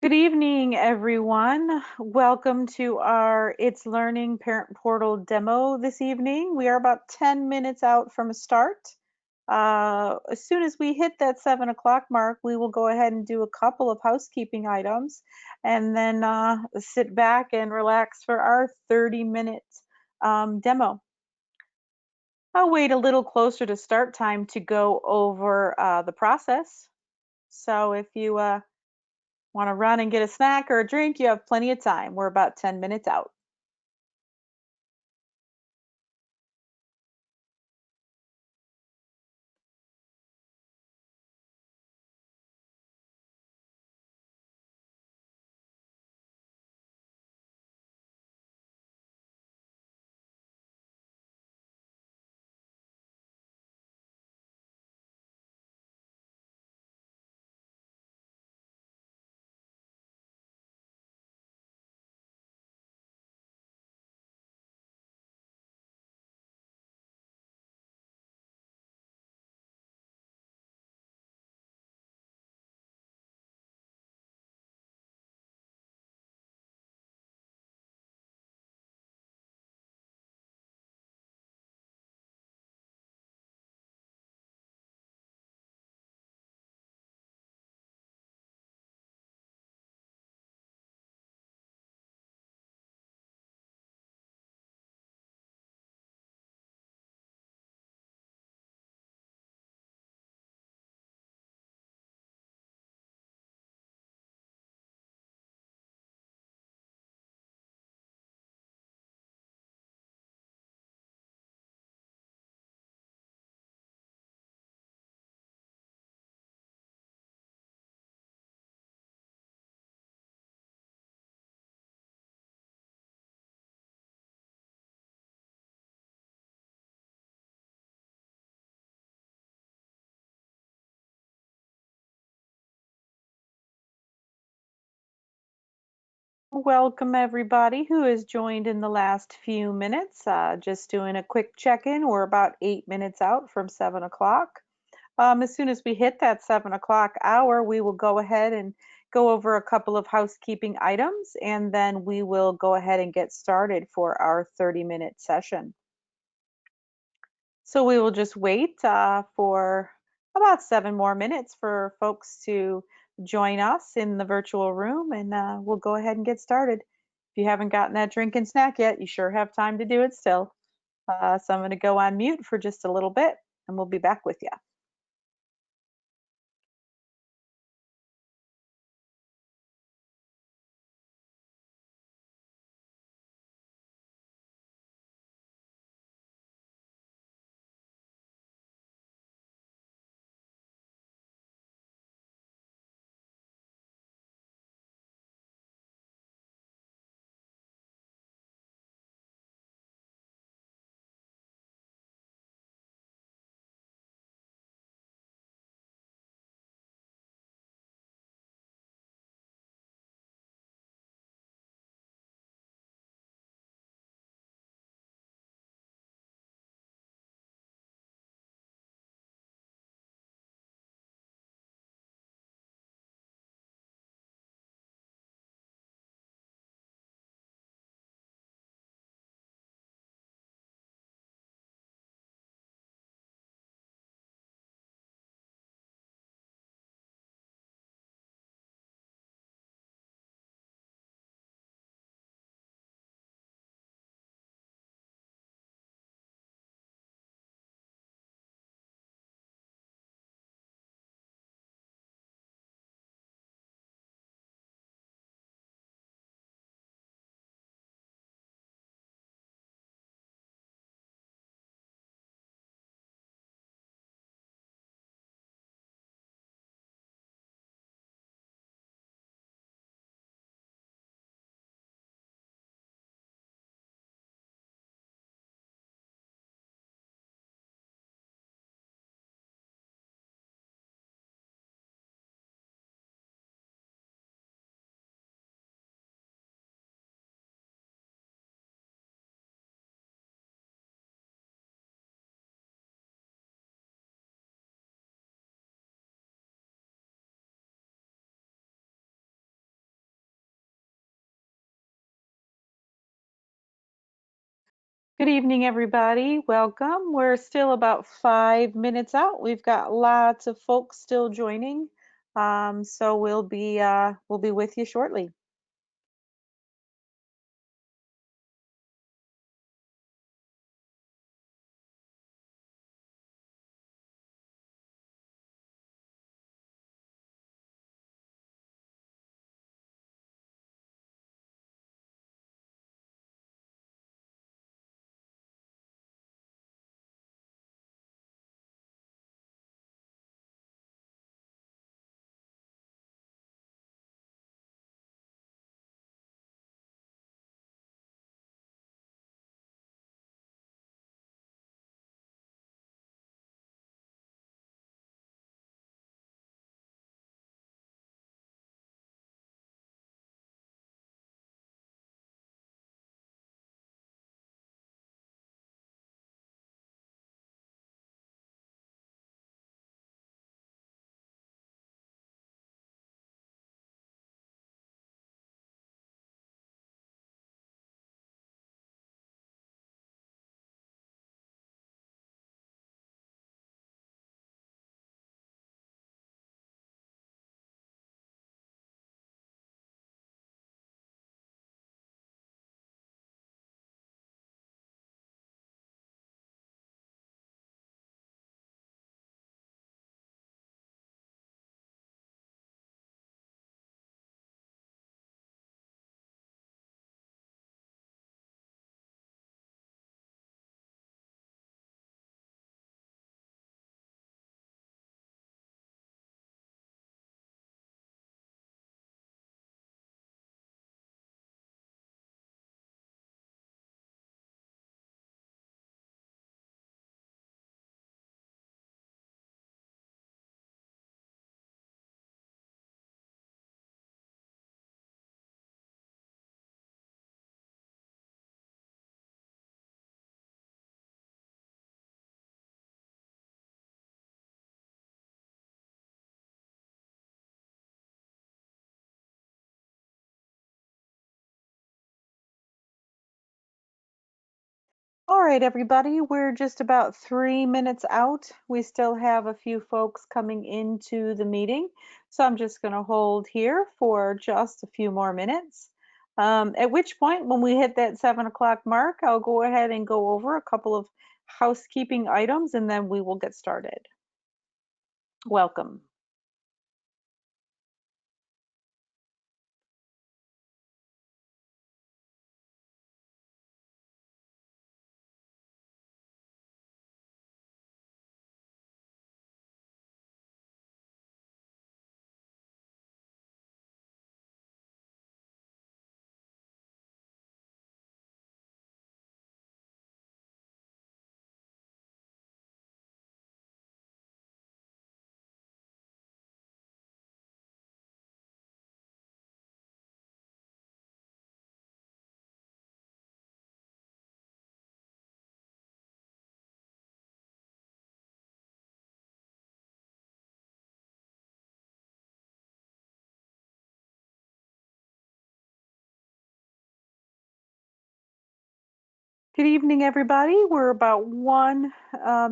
Good evening, everyone. Welcome to our It's Learning Parent Portal demo this evening. We are about 10 minutes out from a start. As soon as we hit that 7 o'clock mark, we will go ahead and do a couple of housekeeping items and then sit back and relax for our 30-minute demo. I'll wait a little closer to start time to go over the process. So if you want to run and get a snack or a drink, you have plenty of time. We're about 10 minutes out. Welcome everybody who has joined in the last few minutes. Just doing a quick check-in. We're about 8 minutes out from 7 o'clock. As soon as we hit that 7 o'clock hour, we will go ahead and go over a couple of housekeeping items, and then we will go ahead and get started for our 30-minute session. So we will just wait for about 7 more minutes for folks to join us in the virtual room, and we'll go ahead and get started. If you haven't gotten that drink and snack yet, you sure have time to do it still. So I'm going to go on mute for just a little bit, and we'll be back with you. Good evening, everybody. Welcome. We're still about 5 minutes out. We've got lots of folks still joining, so we'll be with you shortly. All right, everybody, we're just about 3 minutes out. We still have a few folks coming into the meeting, so I'm just going to hold here for just a few more minutes. At which point, when we hit that 7 o'clock mark, I'll go ahead and go over a couple of housekeeping items, and then we will get started. Welcome. Good evening, everybody. We're about 1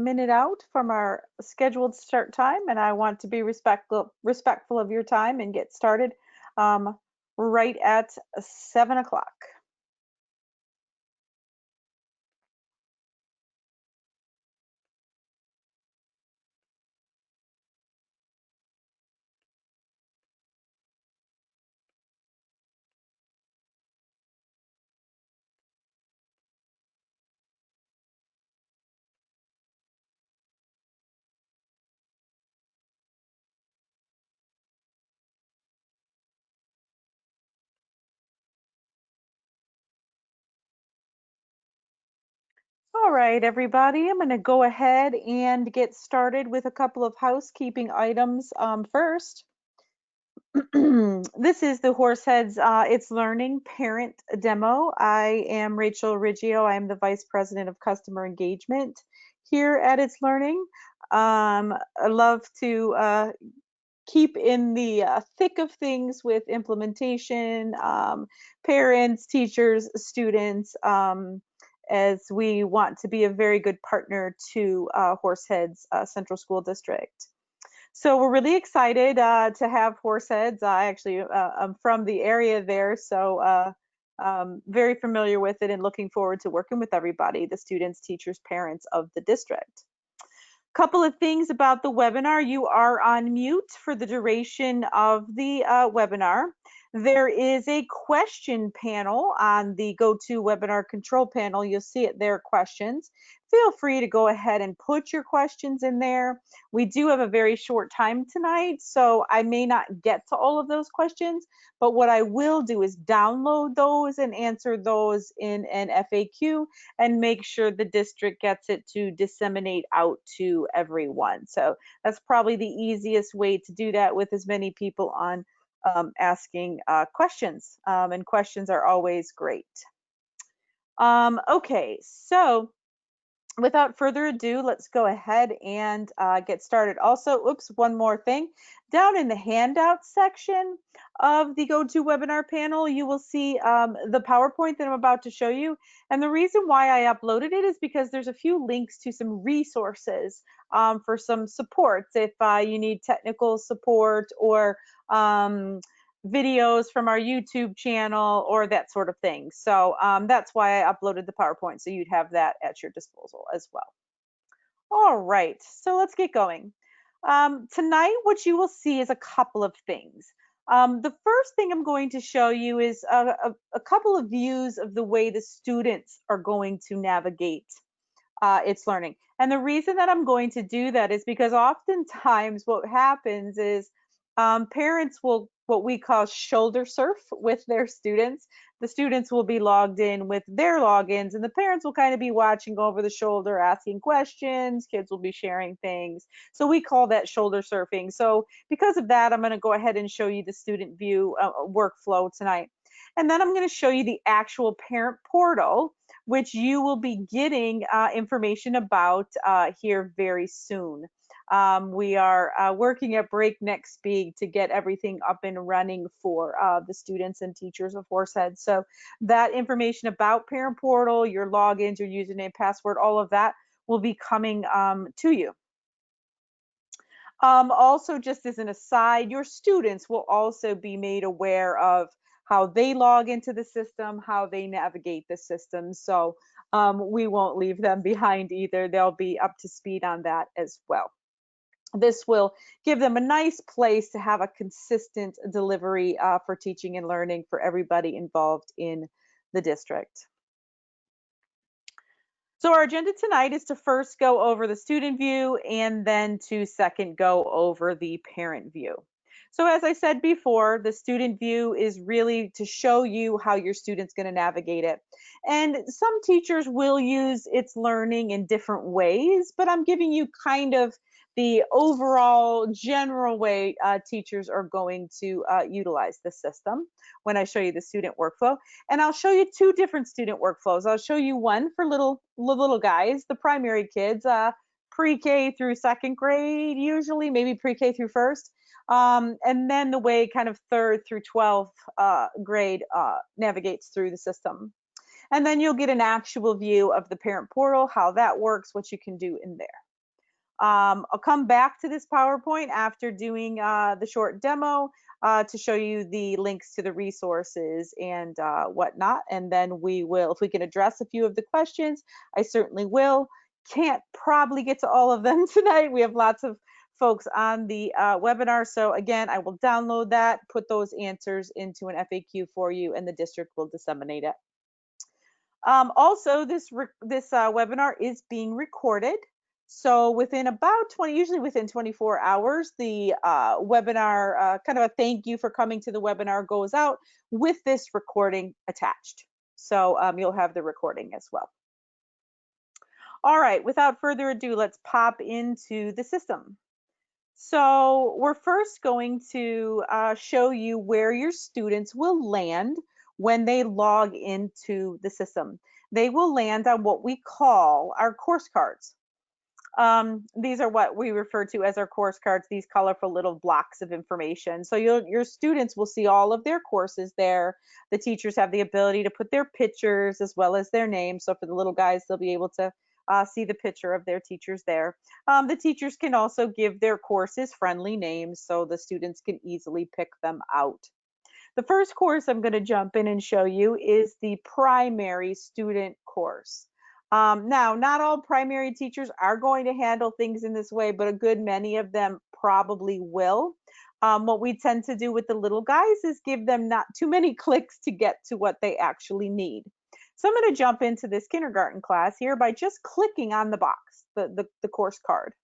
minute out from our scheduled start time, and I want to be respectful of your time and get started right at 7 o'clock. All right, everybody, I'm going to go ahead and get started with a couple of housekeeping items first. This is the Horseheads It's Learning parent demo. I am Rachel Riggio. I am the Vice President of Customer Engagement here at It's Learning. I love to keep in the thick of things with implementation, parents, teachers, students, as we want to be a very good partner to Horseheads Central School District. So we're really excited to have Horseheads. I actually I'm from the area there, so very familiar with it and looking forward to working with everybody, the students, teachers, parents of the district. Couple of things about the webinar. You are on mute for the duration of the webinar. There is a question panel on the GoToWebinar control panel. You'll see it there, questions. Feel free to go ahead and put your questions in there. We do have a very short time tonight, so I may not get to all of those questions, but what I will do is download those and answer those in an FAQ and make sure the district gets it to disseminate out to everyone. So that's probably the easiest way to do that with as many people on asking questions, and questions are always great. Okay, so without further ado, let's go ahead and get started. Also, oops, one more thing. Down in the handout section of the GoToWebinar panel, you will see the PowerPoint that I'm about to show you. And the reason why I uploaded it is because there's a few links to some resources for some supports if you need technical support or videos from our YouTube channel or that sort of thing. So that's why I uploaded the PowerPoint, so you'd have that at your disposal as well. All right, so let's get going. Tonight, what you will see is a couple of things. The first thing I'm going to show you is a couple of views of the way the students are going to navigate its learning. And the reason that I'm going to do that is because oftentimes what happens is parents will what we call shoulder surf with their students. The students will be logged in with their logins and the parents will kind of be watching over the shoulder, asking questions, kids will be sharing things. So we call that shoulder surfing. So because of that, I'm going to go ahead and show you the student view workflow tonight. And then I'm going to show you the actual parent portal, which you will be getting information about here very soon. We are working at breakneck speed to get everything up and running for the students and teachers of Horseheads. So that information about parent portal, your logins, your username, password, all of that will be coming to you. Also, just as an aside, your students will also be made aware of how they log into the system, how they navigate the system. So we won't leave them behind either. They'll be up to speed on that as well. This will give them a nice place to have a consistent delivery for teaching and learning for everybody involved in the district. So our agenda tonight is to first go over the student view and then to second go over the parent view. So as I said before, the student view is really to show you how your student's going to navigate it. And some teachers will use its learning in different ways, but I'm giving you kind of the overall general way teachers are going to utilize the system when I show you the student workflow. And I'll show you two different student workflows. I'll show you one for little guys, the primary kids, pre-K through second grade, usually, maybe pre-K through first. And then the way kind of third through 12th grade navigates through the system. And then you'll get an actual view of the parent portal, how that works, what you can do in there. I'll come back to this PowerPoint after doing the short demo to show you the links to the resources and whatnot. And then we will, if we can address a few of the questions, I certainly will. Can't probably get to all of them tonight. We have lots of folks on the webinar. So again, I will download that, put those answers into an FAQ for you, and the district will disseminate it. Also, this webinar is being recorded. So within about usually within 24 hours, the webinar, kind of a thank you for coming to the webinar goes out with this recording attached. So you'll have the recording as well. All right, without further ado, let's pop into the system. So we're first going to show you where your students will land when they log into the system. They will land on what we call our course cards. These are what we refer to as our course cards, these colorful little blocks of information. So your students will see all of their courses there. The teachers have the ability to put their pictures as well as their names. So for the little guys, they'll be able to see the picture of their teachers there. The teachers can also give their courses friendly names so the students can easily pick them out. The first course I'm going to jump in and show you is the primary student course. Now, not all primary teachers are going to handle things in this way, but a good many of them probably will. What we tend to do with the little guys is give them not too many clicks to get to what they actually need. So I'm going to jump into this kindergarten class here by just clicking on the box, the course card.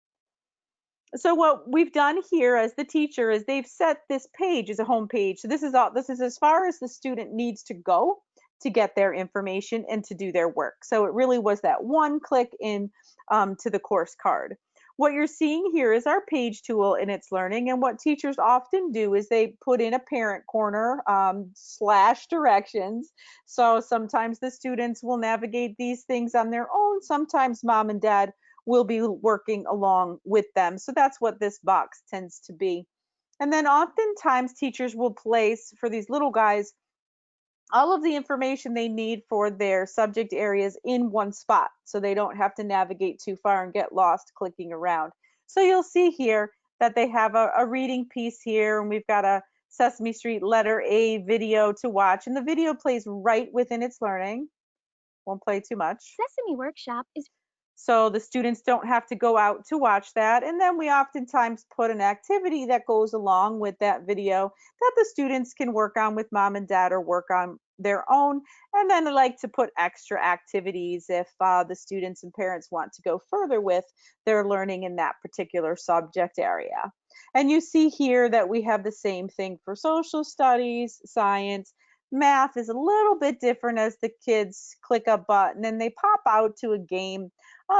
So what we've done here as the teacher is they've set this page as a home page. So this is as far as the student needs to go to get their information and to do their work. So it really was that one click in to the course card. What you're seeing here is our page tool in It's Learning, and what teachers often do is they put in a parent corner slash directions. So sometimes the students will navigate these things on their own. Sometimes mom and dad will be working along with them. So that's what this box tends to be. And then oftentimes teachers will place for these little guys all of the information they need for their subject areas in one spot so they don't have to navigate too far and get lost clicking around. So you'll see here that they have a reading piece here, and we've got a Sesame Street letter A video to watch, and the video plays right within It's Learning. Won't play too much. Sesame Workshop is So the students don't have to go out to watch that. And then we oftentimes put an activity that goes along with that video that the students can work on with mom and dad or work on their own. And then I like to put extra activities if the students and parents want to go further with their learning in that particular subject area. And you see here that we have the same thing for social studies, science. Math is a little bit different as the kids click a button and they pop out to a game.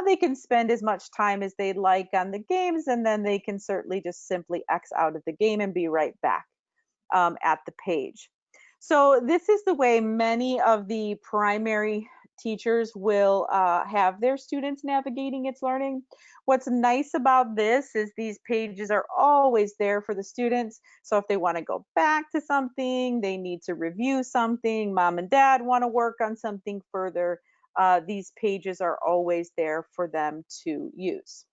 They can spend as much time as they'd like on the games, and then they can certainly just simply X out of the game and be right back at the page. So this is the way many of the primary teachers will have their students navigating It's Learning. What's nice about this is these pages are always there for the students. So if they want to go back to something, they need to review something, mom and dad want to work on something further, these pages are always there for them to use.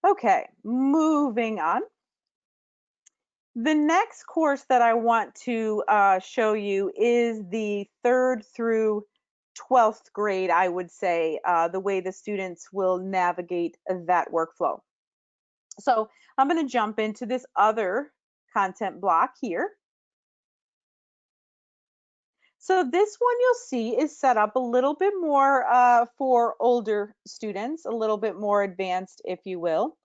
Okay, moving on. The next course that I want to show you is the 3rd through 12th grade, I would say, the way the students will navigate that workflow. So I'm going to jump into this other content block here. So this one you'll see is set up a little bit more for older students, a little bit more advanced, if you will.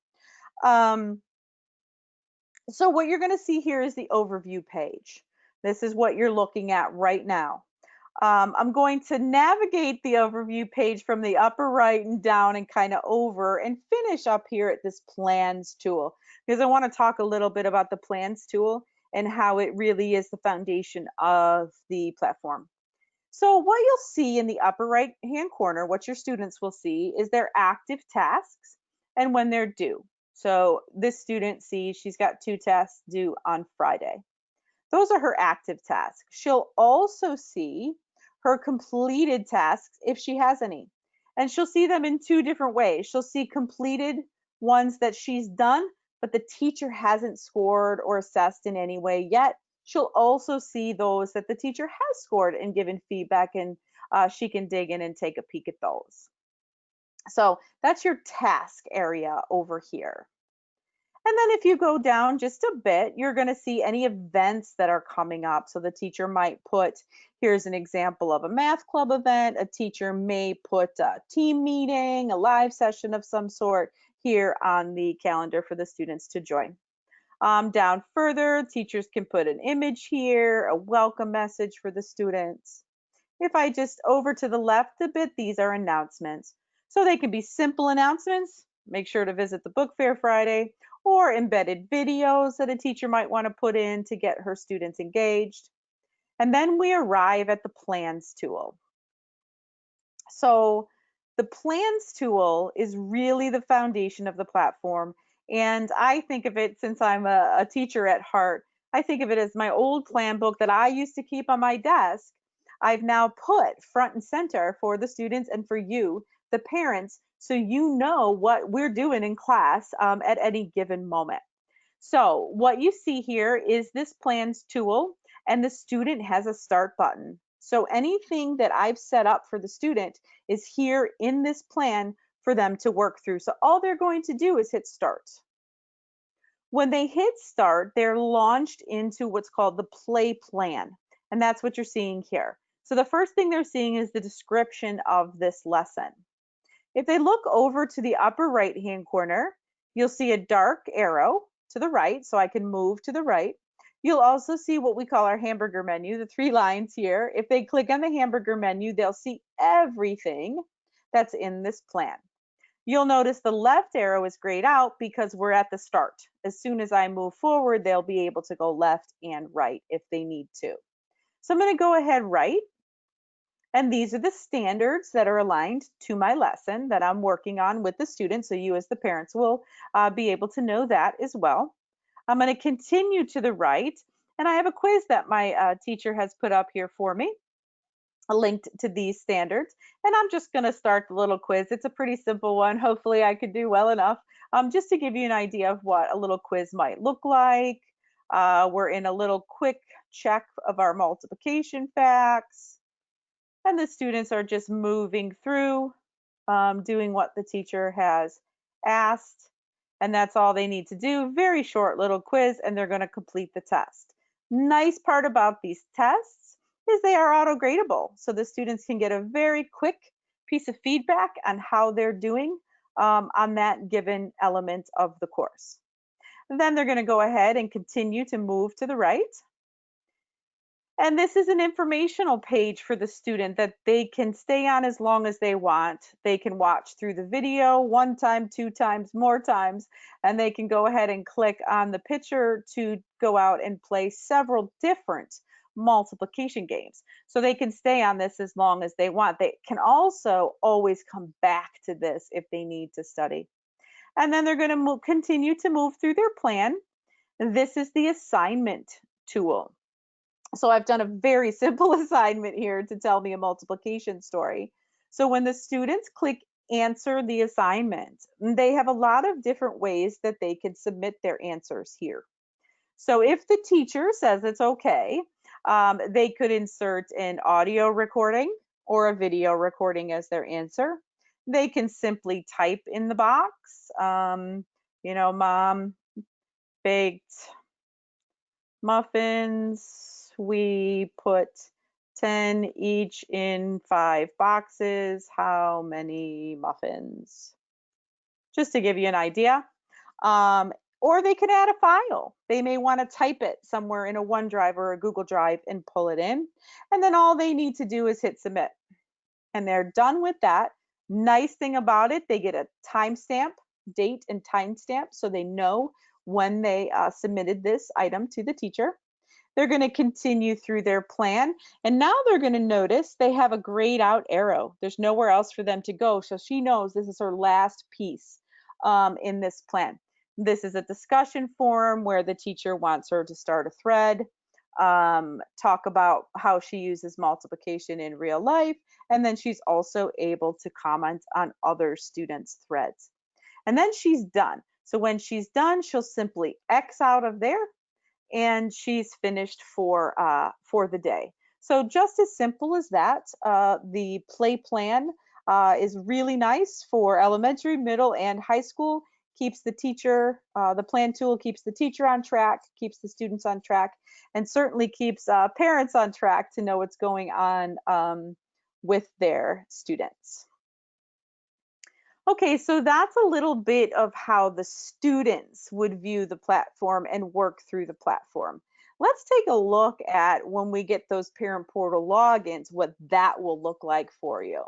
Um, so what you're going to see here is the overview page. This is what you're looking at right now. I'm going to navigate the overview page from the upper right and down and kind of over and finish up here at this plans tool because I want to talk a little bit about the plans tool and how it really is the foundation of the platform. So what you'll see in the upper right hand corner, what your students will see is their active tasks and when they're due. So this student sees she's got 2 tests due on Friday. Those are her active tasks. She'll also see her completed tasks if she has any. And she'll see them in 2 different ways. She'll see completed ones that she's done, but the teacher hasn't scored or assessed in any way yet. She'll also see those that the teacher has scored and given feedback, and she can dig in and take a peek at those. So that's your task area over here. And then if you go down just a bit, you're going to see any events that are coming up. So the teacher might put, here's an example of a math club event. A teacher may put a team meeting, a live session of some sort here on the calendar for the students to join. Down further, teachers can put an image here, a welcome message for the students. If I just over to the left a bit, these are announcements. So they can be simple announcements, make sure to visit the book fair Friday, or embedded videos that a teacher might want to put in to get her students engaged. And then we arrive at the Plans tool. So the Plans tool is really the foundation of the platform. And I think of it, since I'm a teacher at heart, I think of it as my old plan book that I used to keep on my desk. I've now put front and center for the students and for you, the parents, so you know what we're doing in class at any given moment. So what you see here is this Plans tool, and the student has a start button. So anything that I've set up for the student is here in this plan for them to work through. So all they're going to do is hit start. When they hit start, they're launched into what's called the play plan. And that's what you're seeing here. So the first thing they're seeing is the description of this lesson. If they look over to the upper right-hand corner, you'll see a dark arrow to the right, so I can move to the right. You'll also see what we call our hamburger menu, the 3 lines here. If they click on the hamburger menu, they'll see everything that's in this plan. You'll notice the left arrow is grayed out because we're at the start. As soon as I move forward, they'll be able to go left and right if they need to. So I'm going to go ahead right. And these are the standards that are aligned to my lesson that I'm working on with the students. So you as the parents will be able to know that as well. I'm going to continue to the right. And I have a quiz that my teacher has put up here for me, linked to these standards. And I'm just going to start the little quiz. It's a pretty simple one. Hopefully I could do well enough just to give you an idea of what a little quiz might look like. We're in a little quick check of our multiplication facts. And the students are just moving through, doing what the teacher has asked. And that's all they need to do. Very short little quiz, and they're going to complete the test. Nice part about these tests is they are auto-gradable. So the students can get a very quick piece of feedback on how they're doing on that given element of the course. Then they're going to go ahead and continue to move to the right. And this is an informational page for the student that they can stay on as long as they want. They can watch through the video 1 time, 2 times, more times, and they can go ahead and click on the picture to go out and play several different multiplication games. So they can stay on this as long as they want. They can also always come back to this if they need to study. And then they're going to continue to move through their plan. This is the assignment tool. So I've done a very simple assignment here to tell me a multiplication story. So when the students click answer the assignment, they have a lot of different ways that they can submit their answers here. So if the teacher says it's okay, they could insert an audio recording or a video recording as their answer. They can simply type in the box, Mom baked muffins. We put 10 each in 5 boxes. How many muffins? Just to give you an idea. Or they can add a file. They may want to type it somewhere in a OneDrive or a Google Drive and pull it in. And then all they need to do is hit submit. And they're done with that. Nice thing about it, they get a timestamp, date and timestamp, so they know when they submitted this item to the teacher. They're going to continue through their plan, and now they're going to notice they have a grayed out arrow. There's nowhere else for them to go, so she knows this is her last piece in this plan. This is a discussion forum where the teacher wants her to start a thread, talk about how she uses multiplication in real life, and then she's also able to comment on other students' threads. And then she's done. So when she's done, she'll simply X out of there, and she's finished for the day. So just as simple as that. The play plan is really nice for elementary, middle, and high school. Keeps the teacher, the plan tool keeps the teacher on track, keeps the students on track, and certainly keeps parents on track to know what's going on with their students. Okay, so that's a little bit of how the students would view the platform and work through the platform. Let's take a look at when we get those parent portal logins, what that will look like for you.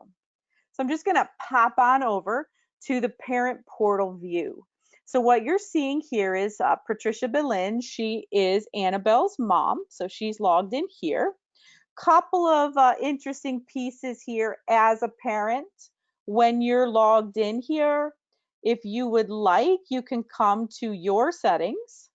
So I'm just going to pop on over to the parent portal view. So what you're seeing here is Patricia Belin. She is Annabelle's mom, so she's logged in here. Couple of interesting pieces here as a parent. When you're logged in here, if you would like, you can come to your settings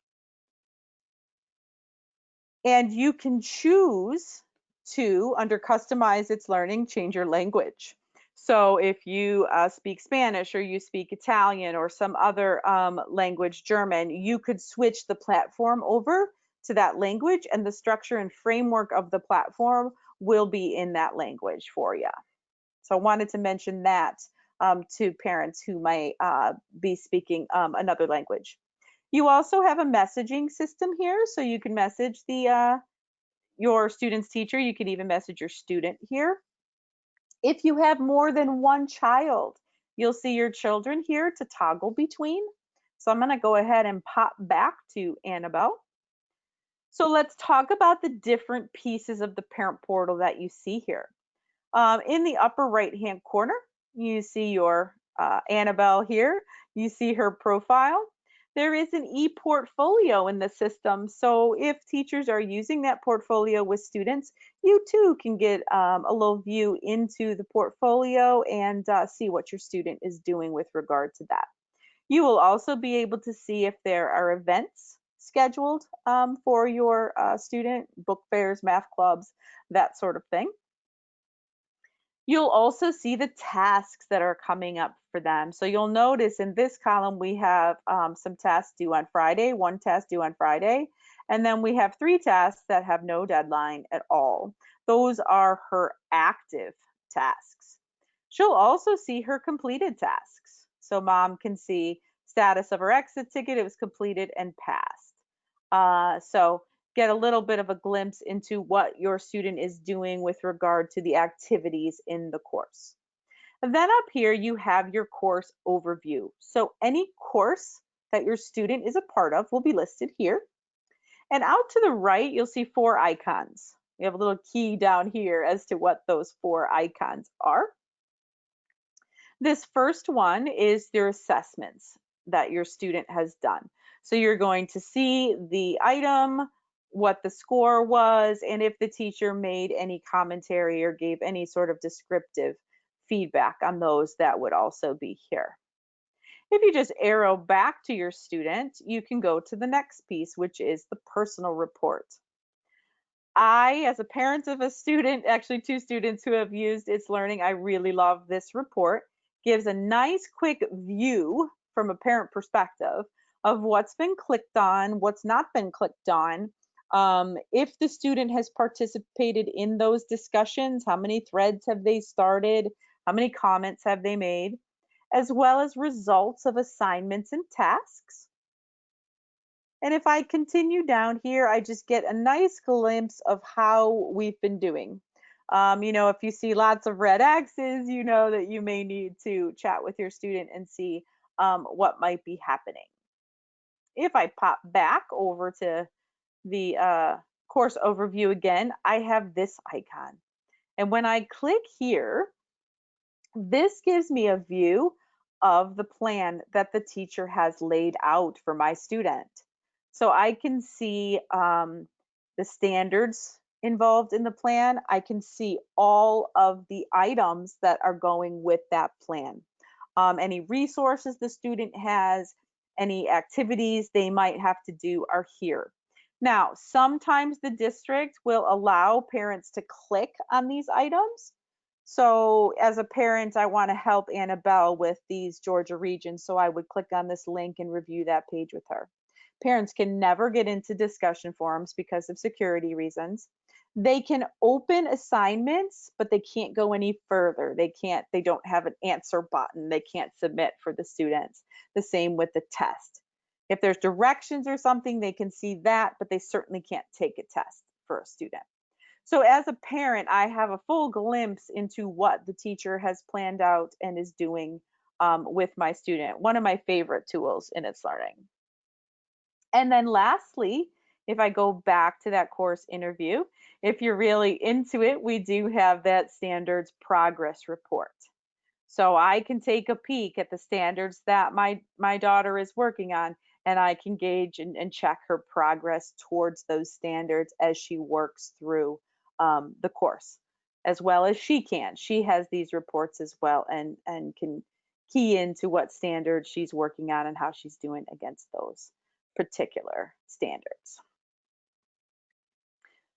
and you can choose to, under customize its learning, change your language. So if you speak Spanish or you speak Italian or some other language, German, you could switch the platform over to that language, and the structure and framework of the platform will be in that language for you. So I wanted to mention that to parents who might be speaking another language. You also have a messaging system here, so you can message your student's teacher. You can even message your student here. If you have more than one child, you'll see your children here to toggle between. So I'm going to go ahead and pop back to Annabelle. So let's talk about the different pieces of the parent portal that you see here. In the upper right hand corner, you see your Annabelle here. You see her profile. There is an e-portfolio in the system. So if teachers are using that portfolio with students, you too can get a little view into the portfolio and see what your student is doing with regard to that. You will also be able to see if there are events scheduled for your student, book fairs, math clubs, that sort of thing. You'll also see the tasks that are coming up for them. So you'll notice in this column, we have some tasks due on Friday, one task due on Friday, and then we have 3 tasks that have no deadline at all. Those are her active tasks. She'll also see her completed tasks. So mom can see status of her exit ticket, it was completed and passed. So get a little bit of a glimpse into what your student is doing with regard to the activities in the course. And then up here, you have your course overview. So any course that your student is a part of will be listed here. And out to the right, you'll see 4 icons. We have a little key down here as to what those 4 icons are. This first one is your assessments that your student has done. So you're going to see the item, what the score was, and if the teacher made any commentary or gave any sort of descriptive feedback on those, that would also be here. If you just arrow back to your student, you can go to the next piece, which is the personal report. I, as a parent of a student, actually 2 students who have used It's Learning, I really love this report. Gives a nice quick view from a parent perspective of what's been clicked on, what's not been clicked on, if the student has participated in those discussions, how many threads have they started, how many comments have they made, as well as results of assignments and tasks. And if I continue down here, I just get a nice glimpse of how we've been doing. If you see lots of red X's, you know that you may need to chat with your student and see what might be happening. If I pop back over to the course overview again, I have this icon. And when I click here, this gives me a view of the plan that the teacher has laid out for my student. So I can see the standards involved in the plan. I can see all of the items that are going with that plan. Any resources the student has, any activities they might have to do are here. Now, sometimes the district will allow parents to click on these items. So as a parent, I want to help Annabelle with these Georgia regions, so I would click on this link and review that page with her. Parents can never get into discussion forums because of security reasons. They can open assignments, but they can't go any further. They don't have an answer button. They can't submit for the students. The same with the test. If there's directions or something, they can see that, but they certainly can't take a test for a student. So as a parent, I have a full glimpse into what the teacher has planned out and is doing with my student. One of my favorite tools in It's Learning. And then lastly, if I go back to that course interview, if you're really into it, we do have that standards progress report. So I can take a peek at the standards that my daughter is working on, and I can gauge and check her progress towards those standards as she works through the course, as well as she can. She has these reports as well, and can key into what standards she's working on and how she's doing against those particular standards.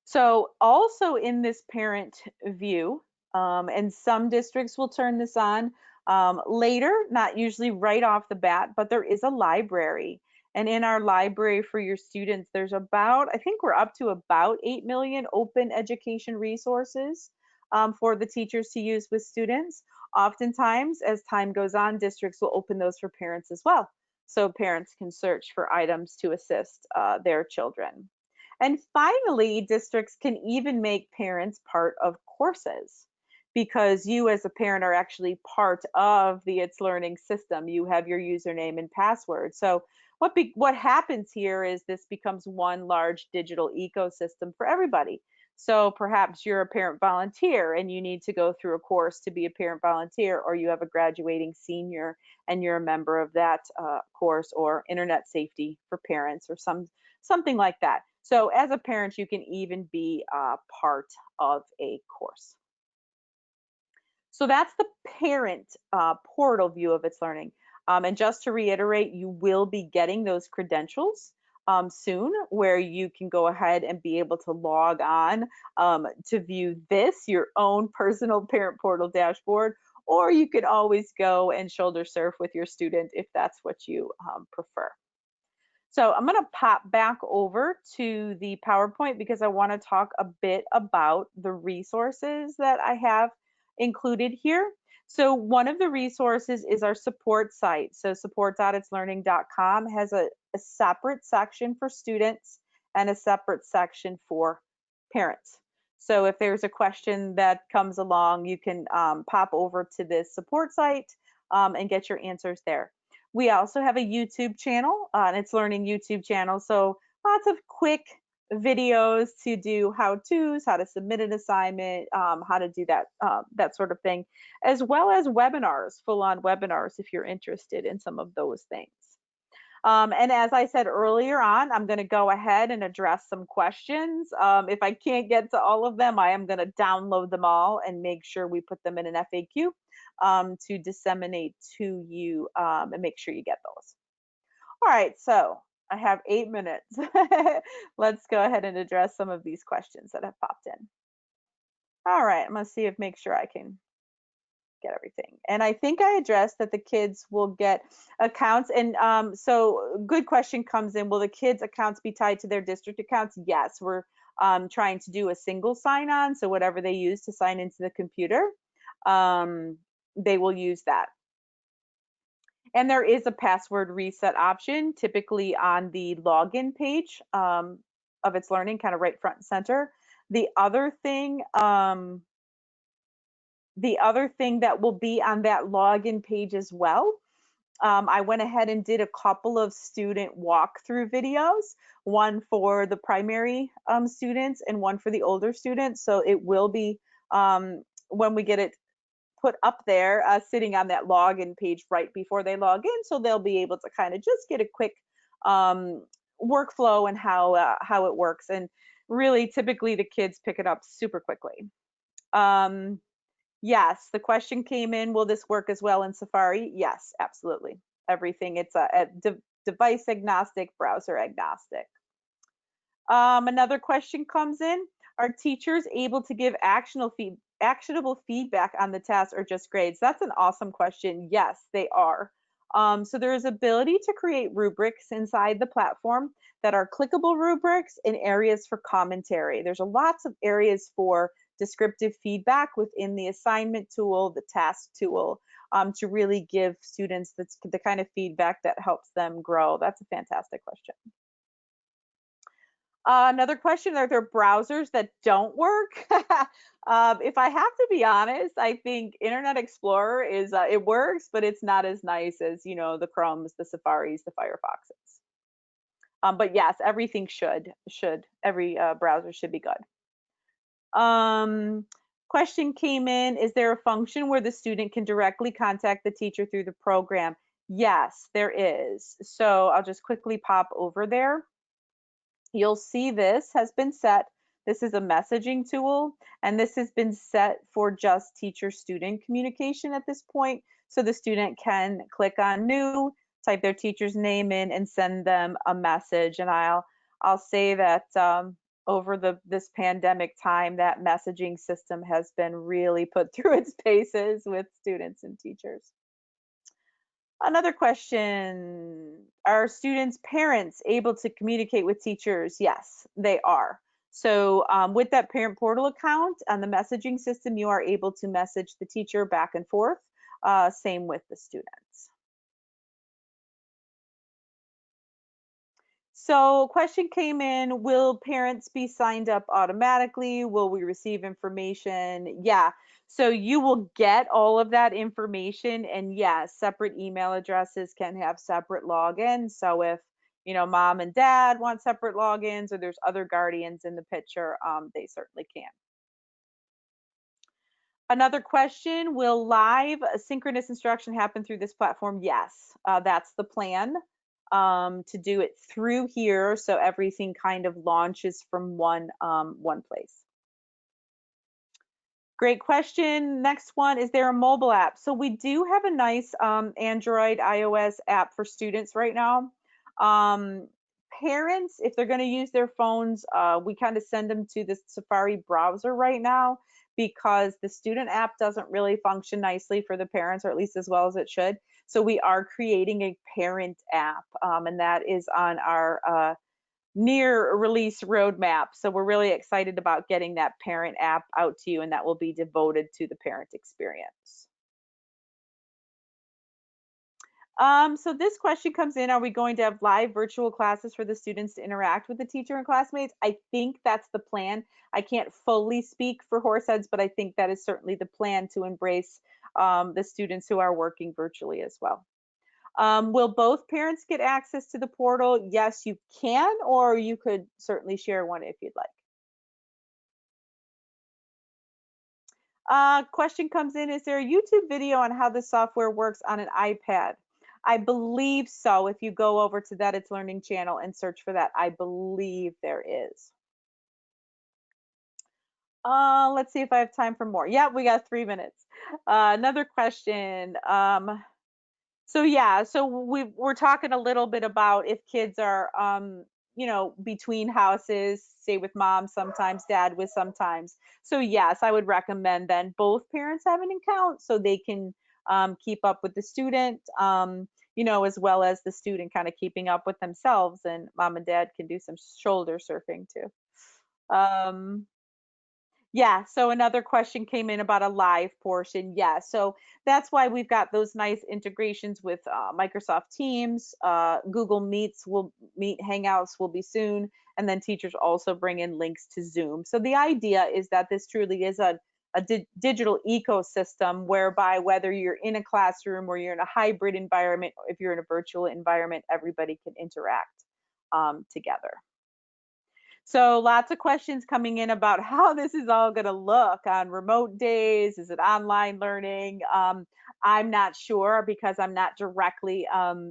So also in this parent view, and some districts will turn this on later, not usually right off the bat, but there is a library. And in our library for your students, there's about, I think we're up to about 8 million open education resources for the teachers to use with students. Oftentimes, as time goes on, districts will open those for parents as well. So parents can search for items to assist their children. And finally, districts can even make parents part of courses because you as a parent are actually part of the It's Learning system. You have your username and password. So what happens here is this becomes one large digital ecosystem for everybody. So perhaps you're a parent volunteer and you need to go through a course to be a parent volunteer, or you have a graduating senior and you're a member of that course, or internet safety for parents, or something like that. So as a parent, you can even be part of a course. So that's the parent portal view of It's Learning. And just to reiterate, you will be getting those credentials soon, where you can go ahead and be able to log on to view this, your own personal parent portal dashboard, or you could always go and shoulder surf with your student if that's what you prefer. So I'm going to pop back over to the PowerPoint because I want to talk a bit about the resources that I have included here. So one of the resources is our support site. So support.itslearning.com has a separate section for students and a separate section for parents. So if there's a question that comes along, you can pop over to this support site and get your answers there. We also have a YouTube channel, and It's Learning YouTube channel. So lots of quick videos to do how-tos, how to submit an assignment, how to do that sort of thing, as well as webinars, full-on webinars if you're interested in some of those things. And as I said earlier on, I'm going to go ahead and address some questions. If I can't get to all of them, I am going to download them all and make sure we put them in an FAQ to disseminate to you and make sure you get those. All right, so I have 8 minutes. Let's go ahead and address some of these questions that have popped in. All right, I'm going to see if make sure I can get everything. And I think I addressed that the kids will get accounts. And so good question comes in, will the kids' accounts be tied to their district accounts? Yes, we're trying to do a single sign-on. So whatever they use to sign into the computer, they will use that. And there is a password reset option, typically on the login page of It's Learning, kind of right front and center. The other thing that will be on that login page as well, I went ahead and did a couple of student walkthrough videos, one for the primary students and one for the older students. So it will be, when we get it put up there, sitting on that login page right before they log in. So they'll be able to kind of just get a quick workflow and how it works. And really, typically the kids pick it up super quickly. Yes, the question came in, will this work as well in Safari? Yes, absolutely. Everything, it's a device agnostic, browser agnostic. Another question comes in, are teachers able to give actionable feedback on the task or just grades? That's an awesome question. Yes, they are. So there is ability to create rubrics inside the platform that are clickable rubrics and areas for commentary. There's lots of areas for descriptive feedback within the assignment tool, the task tool, to really give students the kind of feedback that helps them grow. That's a fantastic question. Another question, are there browsers that don't work? If I have to be honest, I think Internet Explorer is, it works, but it's not as nice as, the Chromes, the Safaris, the Firefoxes. But yes, everything every browser should be good. Question Question came in, is there a function where the student can directly contact the teacher through the program? Yes, there is. So I'll just quickly pop over there. You'll see this has been set. This is a messaging tool, and this has been set for just teacher-student communication at this point. So the student can click on new, type their teacher's name in, and send them a message. And I'll say that over this pandemic time, that messaging system has been really put through its paces with students and teachers. Another question, are students' parents able to communicate with teachers? Yes, they are. So with that parent portal account on the messaging system, you are able to message the teacher back and forth. Same with the students. So question came in, will parents be signed up automatically? Will we receive information? Yeah. So you will get all of that information, and yes, separate email addresses can have separate logins. So if, mom and dad want separate logins or there's other guardians in the picture, they certainly can. Another question, will live synchronous instruction happen through this platform? Yes, that's the plan, to do it through here so everything kind of launches from one place. Great question. Next one, is there a mobile app? So we do have a nice Android, iOS app for students right now. Um, Parents, if they're going to use their phones, we kind of send them to the Safari browser right now because the student app doesn't really function nicely for the parents, or at least as well as it should. So we are creating a parent app, and that is on our near release roadmap. So we're really excited about getting that parent app out to you, and that will be devoted to the parent experience. So this question comes in, are we going to have live virtual classes for the students to interact with the teacher and classmates? I think that's the plan. I can't fully speak for Horseheads, but I think that is certainly the plan to embrace the students who are working virtually as well. Will both parents get access to the portal? Yes, you can, or you could certainly share one if you'd like. Question comes in, is there a YouTube video on how the software works on an iPad? I believe so. If you go over to that It's Learning channel and search for that, I believe there is. Let's see if I have time for more. Yeah, we got 3 minutes. Another question. So yeah, so we're talking a little bit about if kids are, between houses, say with mom sometimes, dad with sometimes. So yes, I would recommend then both parents have an account so they can keep up with the student, as well as the student kind of keeping up with themselves, and mom and dad can do some shoulder surfing too. Um, yeah, so another question came in about a live portion. Yeah, so that's why we've got those nice integrations with Microsoft Teams, Google Meet Hangouts will be soon, and then teachers also bring in links to Zoom. So the idea is that this truly is a digital ecosystem whereby whether you're in a classroom or you're in a hybrid environment, or if you're in a virtual environment, everybody can interact together. So lots of questions coming in about how this is all going to look on remote days. Is it online learning? I'm not sure because I'm not directly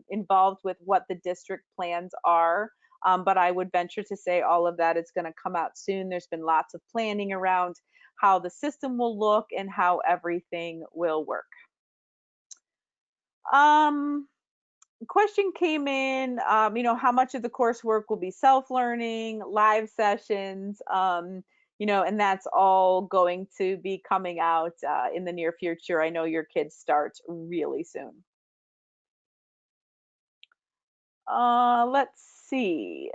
involved with what the district plans are. But I would venture to say all of that is going to come out soon. There's been lots of planning around how the system will look and how everything will work. Um, Question came in, how much of the coursework will be self-learning, live sessions, and that's all going to be coming out in the near future. I know your kids start really soon. Let's see.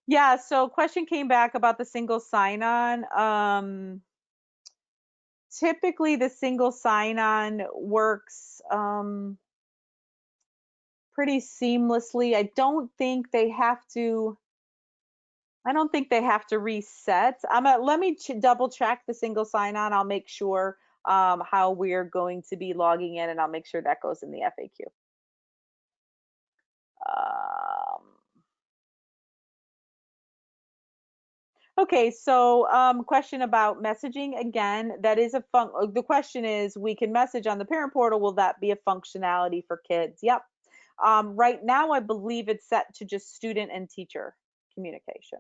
Yeah, so question came back about the single sign-on. Typically the single sign-on works pretty seamlessly. I don't think they have to reset. Let me double check the single sign-on. I'll make sure how we're going to be logging in, and I'll make sure that goes in the FAQ. Um, Okay, so question about messaging again. That is the question is we can message on the parent portal. Will that be a functionality for kids? Yep. Right now, I believe it's set to just student and teacher communication.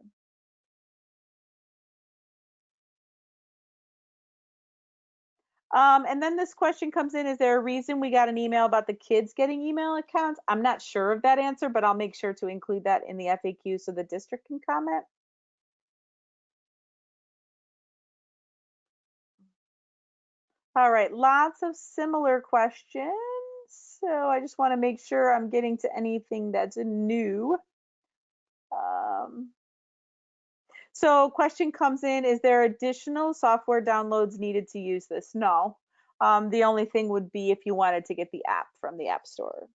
And then this question comes in, is there a reason we got an email about the kids getting email accounts? I'm not sure of that answer, but I'll make sure to include that in the FAQ so the district can comment. All right, lots of similar questions. So I just want to make sure I'm getting to anything that's new. Um, so question comes in, is there additional software downloads needed to use this? No. The only thing would be if you wanted to get the app from the App Store.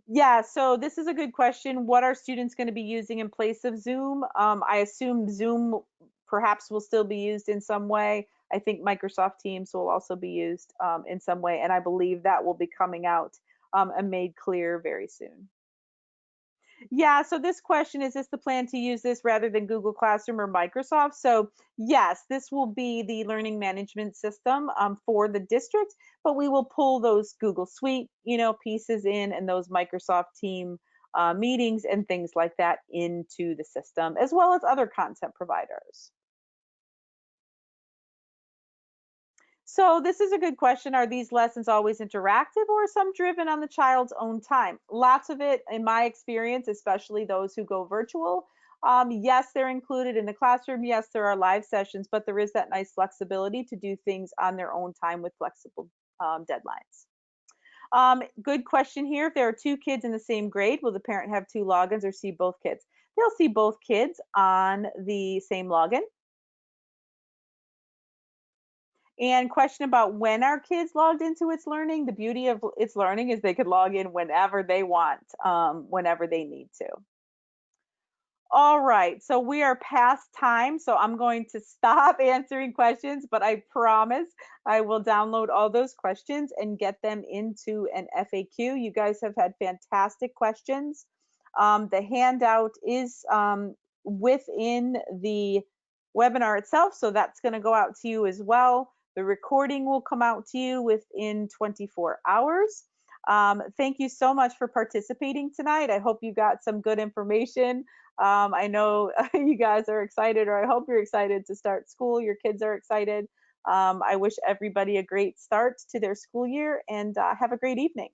Yeah, so this is a good question. What are students going to be using in place of Zoom? I assume Zoom perhaps will still be used in some way. I think Microsoft Teams will also be used in some way, and I believe that will be coming out and made clear very soon. Yeah, so this question is this the plan to use this rather than Google Classroom or Microsoft? So, yes, this will be the learning management system for the district, but we will pull those Google Suite, pieces in and those Microsoft Team meetings and things like that into the system, as well as other content providers. So this is a good question. Are these lessons always interactive or some driven on the child's own time? Lots of it, in my experience, especially those who go virtual. Yes, they're included in the classroom. Yes, there are live sessions, but there is that nice flexibility to do things on their own time with flexible deadlines. Good question here. If there are two kids in the same grade, will the parent have two logins or see both kids? They'll see both kids on the same login. And question about when our kids logged into It's Learning. The beauty of It's Learning is they could log in whenever they want, whenever they need to. All right, so we are past time, so I'm going to stop answering questions, but I promise I will download all those questions and get them into an FAQ. You guys have had fantastic questions. The handout is within the webinar itself, so that's going to go out to you as well. The recording will come out to you within 24 hours. Thank you so much for participating tonight. I hope you got some good information. I know you guys are excited, or I hope you're excited to start school. Your kids are excited. I wish everybody a great start to their school year and have a great evening.